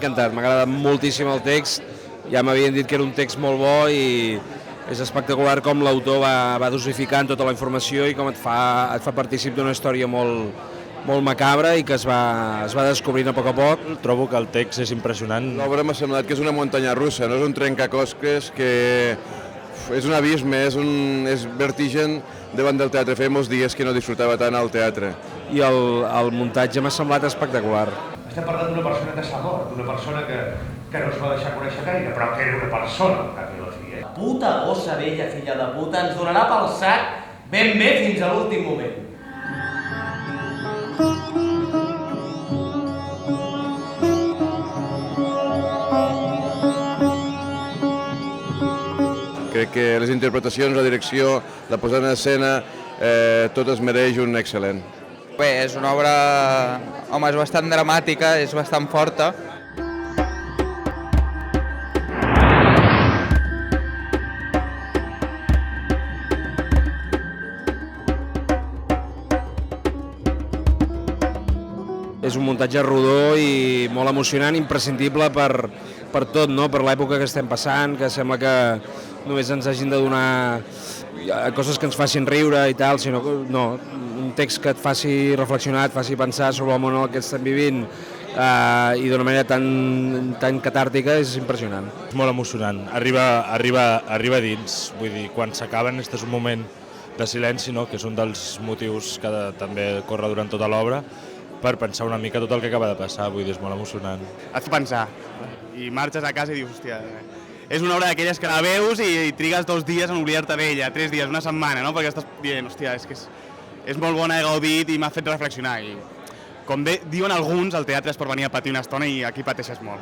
encantat, m'ha agradat moltíssim el text, ja m'havien dit que era un text molt bo i és espectacular com l'autor va dosificant tota la informació i com et fa partícip d'una història molt macabra i que es va descobrint a poc. Trobo que el text és impressionant. L'obra m'ha semblat que és una muntanya russa, no és un trencaclosques, que és un abisme, és vertigen davant del teatre. Feia molts dies que no disfrutava tant al teatre. I el muntatge m'ha semblat espectacular. Estem parlant d'una persona que s'ha mort, d'una persona que no es va deixar conèixer gaire, però que era una persona, al cap i a la fi. La puta gossa vella, filla de puta, ens donarà pel sac ben bé fins a l'últim moment. Crec que les interpretacions, la direcció, la posada en escena, tot es mereix un excel·lent. Bé, és una obra, home, és bastant dramàtica, és bastant forta. És un muntatge rodó i molt emocionant, imprescindible per tot, no? Per l'època que estem passant, que sembla que només ens hagin de donar coses que ens facin riure i tal, sinó que no, un text que et faci reflexionar, et faci pensar sobre el món en el que estem vivint i d'una manera tan catàrtica és impressionant. És molt emocionant, arriba dins, vull dir, quan s'acaben és un moment de silenci, no? Que és un dels motius que també corre durant tota l'obra, per pensar una mica tot el que acaba de passar, vull dir, és molt emocionant. Et fa pensar, i marxes a casa i dius, hòstia, és una obra d'aquelles que la veus i trigues 2 dies en oblidar-te d'ella, 3 dies, una setmana, no? Perquè estàs dient, hòstia, és que és molt bona, he gaudit i m'ha fet reflexionar. I, com diuen alguns, el teatre és per venir a patir una estona i aquí pateixes molt.